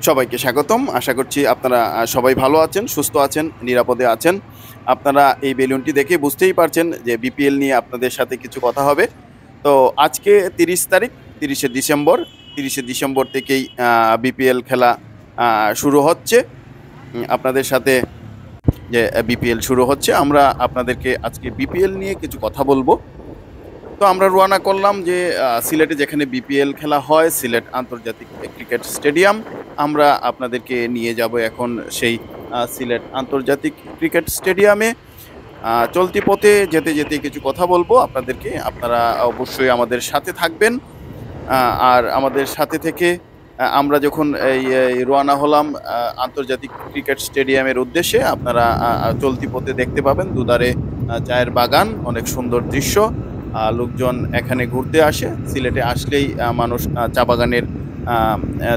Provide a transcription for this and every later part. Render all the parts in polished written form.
সবাইকে স্বাগতম। আশা করছি আপনারা সবাই ভালো আছেন, সুস্থ আছেন, নিরাপদে আছেন। আপনারা এই বেলুনটি দেখে বুঝতেই পারছেন যে বিপিএল নিয়ে আপনাদের সাথে কিছু কথা হবে। তো আজকে ৩০ তারিখ, ৩০শে ডিসেম্বর। ৩০শে ডিসেম্বর থেকেই বিপিএল খেলা শুরু হচ্ছে। আপনাদের সাথে যে বিপিএল শুরু হচ্ছে, আমরা আপনাদেরকে আজকে বিপিএল নিয়ে কিছু কথা বলবো। তো আমরা রওনা করলাম যে সিলেটে যেখানে বিপিএল খেলা হয়, সিলেট আন্তর্জাতিক ক্রিকেট স্টেডিয়াম। আমরা আপনাদেরকে নিয়ে যাব এখন সেই সিলেট আন্তর্জাতিক ক্রিকেট স্টেডিয়ামে। চলতি পথে যেতে যেতে কিছু কথা বলবো আপনাদেরকে। আপনারা অবশ্যই আমাদের সাথে থাকবেন। আর আমাদের সাথে থেকে আমরা যখন এই রওনা হলাম আন্তর্জাতিক ক্রিকেট স্টেডিয়ামের উদ্দেশ্যে, আপনারা চলতি পথে দেখতে পাবেন দুধারে চায়ের বাগান, অনেক সুন্দর দৃশ্য। লোকজন এখানে ঘুরতে আসে। সিলেটে আসলেই মানুষ চা বাগানের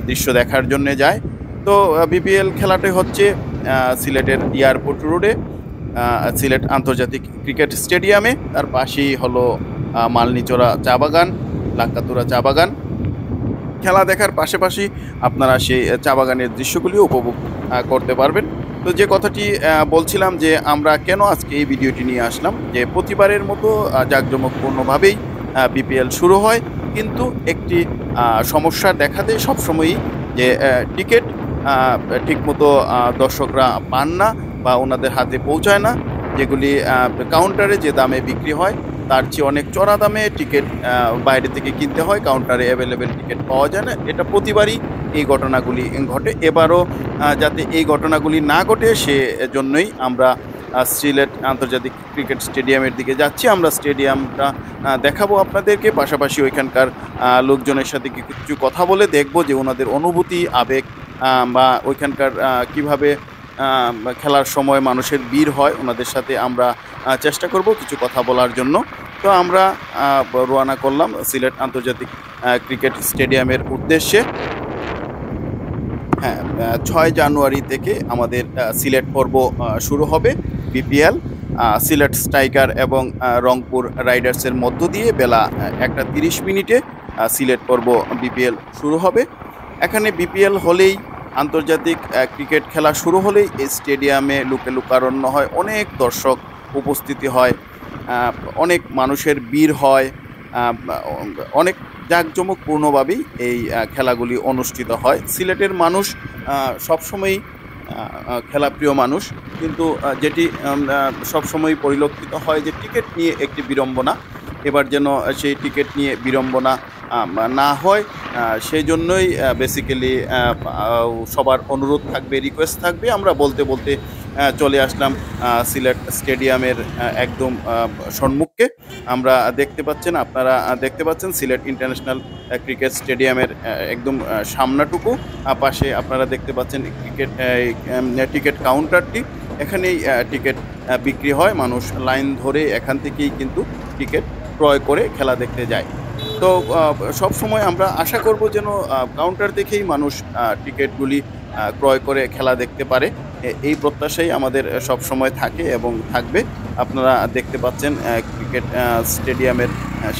দৃশ্য দেখার জন্য যায়। তো বিপিএল খেলাটি হচ্ছে সিলেটের এয়ারপোর্ট রোডে, সিলেট আন্তর্জাতিক ক্রিকেট স্টেডিয়ামে। তার পাশেই হলো মালনীচড়া চা বাগান, লাক্কাতুরা চা বাগান। খেলা দেখার পাশাপাশি আপনারা সেই চা বাগানের দৃশ্যগুলিও উপভোগ করতে পারবেন। তো যে কথাটি বলছিলাম যে আমরা কেন আজকে এই ভিডিওটি নিয়ে আসলাম, যে প্রতিবারের মতো জাঁকজমকপূর্ণভাবেই বিপিএল শুরু হয়, কিন্তু একটি সমস্যা দেখা দেয় সবসময়ই, যে টিকিট ঠিকমতো দর্শকরা পান না বা ওনাদের হাতে পৌঁছায় না। যেগুলি কাউন্টারে যে দামে বিক্রি হয় তার চেয়ে অনেক চড়া দামে টিকিট বাইরে থেকে কিনতে হয়, কাউন্টারে অ্যাভেলেবেল টিকিট পাওয়া যায় না। এটা প্রতিবারই এই ঘটনাগুলি ঘটে। এবারও যাতে এই ঘটনাগুলি না ঘটে, সেজন্যই আমরা সিলেট আন্তর্জাতিক ক্রিকেট স্টেডিয়ামের দিকে যাচ্ছি। আমরা স্টেডিয়ামটা দেখাবো আপনাদেরকে, পাশাপাশি ওইখানকার লোকজনের সাথে কিছু কথা বলে দেখব যে ওনাদের অনুভূতি, আবেগ বা ওইখানকার কিভাবে খেলার সময় মানুষের ভিড় হয়, ওনাদের সাথে আমরা চেষ্টা করব কিছু কথা বলার জন্য। তো আমরা রওনা করলাম সিলেট আন্তর্জাতিক ক্রিকেট স্টেডিয়ামের উদ্দেশ্যে। হ্যাঁ, ৬ জানুয়ারি থেকে আমাদের সিলেট পর্ব শুরু হবে বিপিএল। সিলেট স্ট্রাইকার এবং রংপুর রাইডার্সের মধ্য দিয়ে বেলা ১টা ৩০ মিনিটে সিলেট পর্ব বিপিএল শুরু হবে। এখানে বিপিএল হলেই, আন্তর্জাতিক ক্রিকেট খেলা শুরু হলেই এই স্টেডিয়ামে লোকে লোকারণ্য হয়, অনেক দর্শক উপস্থিতি হয়, অনেক মানুষের ভিড় হয়, অনেক জাঁকজমকপূর্ণভাবেই এই খেলাগুলি অনুষ্ঠিত হয়। সিলেটের মানুষ সবসময়ই খেলাপ্রিয় মানুষ, কিন্তু যেটি সবসময় পরিলক্ষিত হয় যে টিকিট নিয়ে একটি বিড়ম্বনা। এবার যেন সেই টিকিট নিয়ে বিড়ম্বনা না হয়, সেই জন্যই বেসিক্যালি সবার অনুরোধ থাকবে, রিকোয়েস্ট থাকবে। আমরা বলতে বলতে চলে আসলাম সিলেট স্টেডিয়ামের একদম সম্মুখে। আমরা আপনারা দেখতে পাচ্ছেন সিলেট ইন্টারন্যাশনাল ক্রিকেট স্টেডিয়ামের একদম সামনাটুকু। পাশে আপনারা দেখতে পাচ্ছেন টিকিট কাউন্টারটি। এখানেই টিকিট বিক্রি হয়। মানুষ লাইন ধরে এখান থেকেই কিন্তু টিকিট ক্রয় করে খেলা দেখতে যায়। তো সব সময় আমরা আশা করব যেন কাউন্টার দেখেই মানুষ টিকিটগুলি ক্রয় করে খেলা দেখতে পারে। এই প্রত্যাশাই আমাদের সব সময় থাকে এবং থাকবে। আপনারা দেখতে পাচ্ছেন ক্রিকেট স্টেডিয়ামের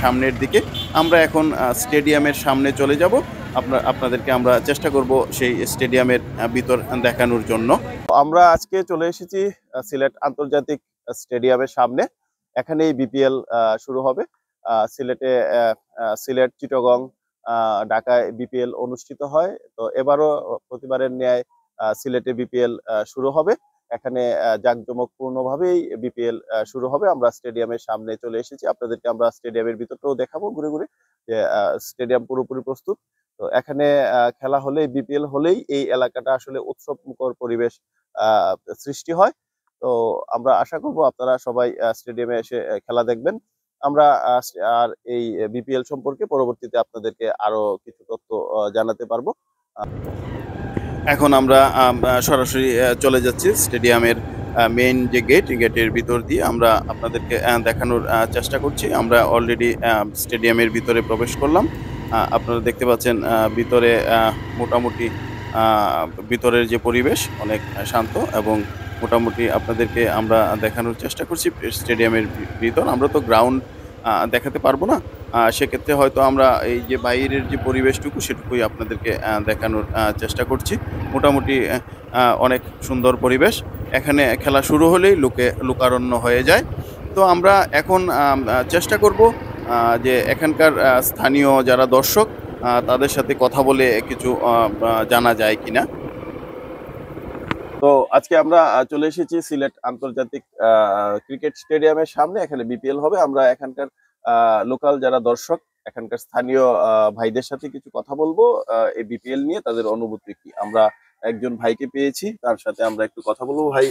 সামনের দিকে। আমরা এখন স্টেডিয়ামের সামনে চলে যাব। আপনাদেরকে আমরা চেষ্টা করব সেই স্টেডিয়ামের ভিতর দেখানোর জন্য। আমরা আজকে চলে এসেছি সিলেট আন্তর্জাতিক স্টেডিয়ামের সামনে। এখানেই বিপিএল শুরু হবে। সিলেটে সিলেট, চিটাগং, ঢাকায় বিপিএল অনুষ্ঠিত হয়। তো এবারও প্রতিবারের ন্যায় সিলেটে বিপিএল শুরু হবে। এখানে জাঁকজমকপূর্ণভাবেই বিপিএল শুরু হবে। আমরা স্টেডিয়ামের সামনে চলে এসেছি। আপনাদেরকে আমরা স্টেডিয়ামের ভিতরটাও দেখাবো ঘুরে ঘুরে, যে স্টেডিয়াম পুরোপুরি প্রস্তুত। তো এখানে খেলা হলেই, বিপিএল হলেই এই এলাকাটা আসলে উৎসব মুখর পরিবেশ সৃষ্টি হয়। তো আমরা আশা করব আপনারা সবাই স্টেডিয়ামে এসে খেলা দেখবেন। আমরা আর এই বিপিএল সম্পর্কে পরবর্তীতে আপনাদেরকে আরো কিছু তথ্য জানাতে পারবো। এখন আমরা সরাসরি চলে যাচ্ছি স্টেডিয়ামের মেইন যে গেটের ভিতর দিয়ে। আমরা আপনাদেরকে দেখানোর চেষ্টা করছি। আমরা অলরেডি স্টেডিয়ামের ভিতরে প্রবেশ করলাম। আপনারা দেখতে পাচ্ছেন ভিতরে মোটামুটি ভিতরের যে পরিবেশ অনেক শান্ত, এবং মোটামুটি আপনাদেরকে আমরা দেখানোর চেষ্টা করছি স্টেডিয়ামের ভিতর। আমরা তো গ্রাউন্ড দেখাতে পারবো না। সেক্ষেত্রে হয়তো আমরা এই যে বাইরের যে পরিবেশটুকু সেটুকুই আপনাদেরকে দেখানোর চেষ্টা করছি। মোটামুটি অনেক সুন্দর পরিবেশ। এখানে খেলা শুরু হলেই লোকারণ্য হয়ে যায়। তো আমরা এখন চেষ্টা করব যে এখানকার স্থানীয় যারা দর্শক তাদের সাথে কথা বলে কিছু জানা যায় কিনা। তো আজকে আমরা চলে এসেছি সিলেট আন্তর্জাতিক ক্রিকেট স্টেডিয়ামের সামনে। এখানে বিপিএল হবে। আমরা এখানকার লোকাল যারা দর্শক, এখানকার স্থানীয় ভাইদের সাথে কিছু কথা বলবো এই বিপিএল নিয়ে, তাদের অনুভূতি কি। আমরা একজন ভাইকে পেয়েছি, তার সাথে আমরা একটু কথা বলবো। ভাই,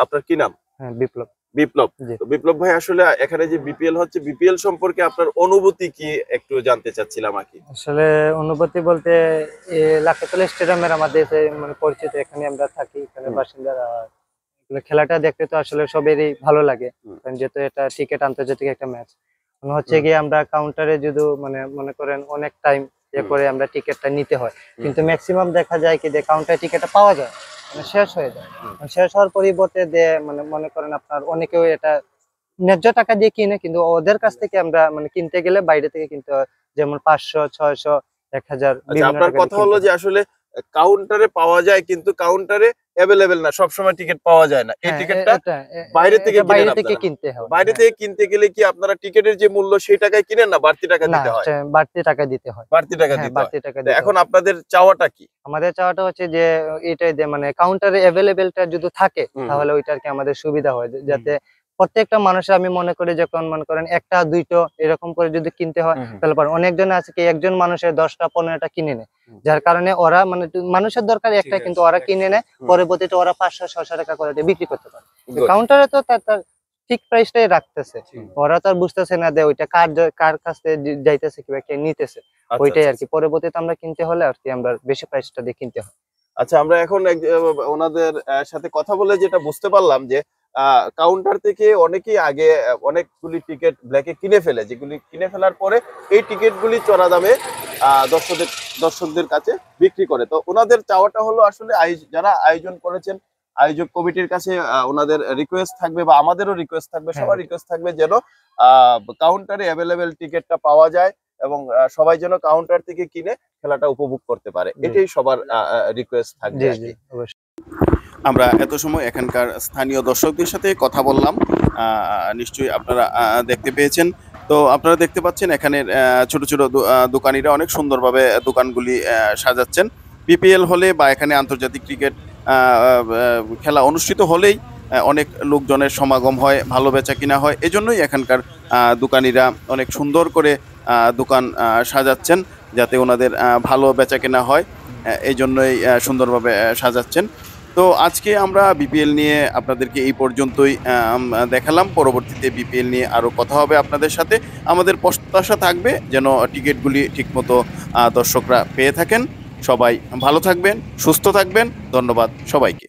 আপনার কি নাম? হ্যাঁ, বিপ্লব। বিপ্লব। তো বিপ্লব ভাই, আসলে এখানে যে বিপিএল হচ্ছে, বিপিএল সম্পর্কে আপনার অনুভূতি কি একটু জানতে চাচ্ছিলাম আর কি। আসলে অনুভূতি বলতে লাখিতলা স্টেডিয়ামের আমাদের মানে পরিচিত, এখানে আমরা থাকি, এখানে বাসিন্দারা। খেলাটা দেখতে তো আসলে সবেরই ভালো লাগে, কারণ যেহেতু এটা টিকেট আন্তর্জাতিক একটা ম্যাচ। মনে হচ্ছে গিয়ে আমরা কাউন্টারে যদি মানে মনে করেন অনেক টাইম করে আমরা টিকিটটা নিতে হয়, কিন্তু ম্যাক্সিমাম দেখা যায় কি যে কাউন্টারে টিকিটটা পাওয়া যায় মানে শেষ হয়ে যায়। শেষ হওয়ার পরিবর্তে মানে মনে করেন আপনার অনেকেও এটা ন্যায্য টাকা দিয়ে কিনে, কিন্তু ওদের কাছ থেকে আমরা মানে কিনতে গেলে বাইরে থেকে কিনতে হয়, যেমন 500, 600, 1000। আপনার কথা হলো যে আসলে কাউন্টারে পাওয়া যায়, কিন্তু কাউন্টারে অ্যাভেলেবেল না, সব সময় টিকিট পাওয়া যায় না। এই টিকিটটা বাইরে থেকে কিনতে হয়। বাইরে থেকে কিনতে গেলে কি আপনারা টিকিটের যে মূল্য সেই টাকায় কিনেন, না বাড়তি টাকা দিতে হয়? বাড়তি টাকা দিতে হয়। বাড়তি টাকা দিতে হয়। এখন আপনাদের চাওয়াটা কি? আমাদের চাওয়াটা হচ্ছে যে এটাই যে মানে কাউন্টারে অ্যাভেলেবেলটা যদি থাকে তাহলে ওইটা আর কি আমাদের সুবিধা হয়, যাতে প্রত্যেকটা মানুষের, আমি মনে করি যখন মনে করেন একটা দুইটো এরকম করে যদি কিনতে হয় তাহলে অনেকজন আছে কি একজন মানুষের 10টা 15টা কিনে নেয়, যার কারণে ওরা মানে মানুষের দরকার একটা, কিন্তু ওরা কিনে নেয়, পরবর্তীতে ওরা 500-600 টাকা করে বিক্রি করতে পারে। কাউন্টারে তো তার ঠিক প্রাইসটাই রাখতেছে, ওরা তো আর বুঝতেছে না যে ওইটা কার কাছে যাইতেছে কিংবা কে নিতেছে, ওইটাই আর কি। পরবর্তীতে আমরা কিনতে হলে আর কি আমরা বেশি প্রাইসটা দিয়ে কিনতে হয়। আচ্ছা, আমরা এখন ওনাদের সাথে কথা বলে যেটা বুঝতে পারলাম যে কাউন্টার থেকে অনেকেই আগে অনেকগুলি টিকিট ব্ল্যাকে কিনে ফেলে, যেগুলি কিনে ফেলার পরে এই টিকিটগুলি চড়া দামে দর্শকদের কাছে বিক্রি করে। তো ওনাদের চাওয়াটা হলো আসলে যারা আয়োজন করেছেন, আয়োজক কমিটির কাছে ওনাদের রিকোয়েস্ট থাকবে, বা আমাদেরও রিকোয়েস্ট থাকবে, সবার রিকোয়েস্ট থাকবে যেন কাউন্টারে অ্যাভেলেবেল টিকিটটা পাওয়া যায় এবং সবাই যেন কাউন্টার থেকে কিনে খেলাটা উপভোগ করতে পারে, এটাই সবার রিকোয়েস্ট থাকবে। আমরা এত সময় এখানকার স্থানীয় দর্শকদের সাথে কথা বললাম, নিশ্চয়ই আপনারা দেখতে পেয়েছেন। তো আপনারা দেখতে পাচ্ছেন এখানের ছোট ছোট দোকানিরা অনেক সুন্দরভাবে দোকানগুলি সাজাচ্ছেন। বিপিএল হলে বা এখানে আন্তর্জাতিক ক্রিকেট খেলা অনুষ্ঠিত হলেই অনেক লোকজনের সমাগম হয়, ভালো বেচা কিনা হয়। এজন্যই এখানকার দোকানিরা অনেক সুন্দর করে দোকান সাজাচ্ছেন, যাতে ওনাদের ভালো বেচা কেনা হয়, এই জন্যই সুন্দরভাবে সাজাচ্ছেন। তো আজকে আমরা বিপিএল নিয়ে আপনাদেরকে এই পর্যন্তই দেখালাম। পরবর্তীতে বিপিএল নিয়ে আরও কথা হবে আপনাদের সাথে। আমাদের প্রত্যাশা থাকবে যেন টিকিটগুলি ঠিকমতো দর্শকরা পেয়ে থাকেন। সবাই ভালো থাকবেন, সুস্থ থাকবেন। ধন্যবাদ সবাইকে।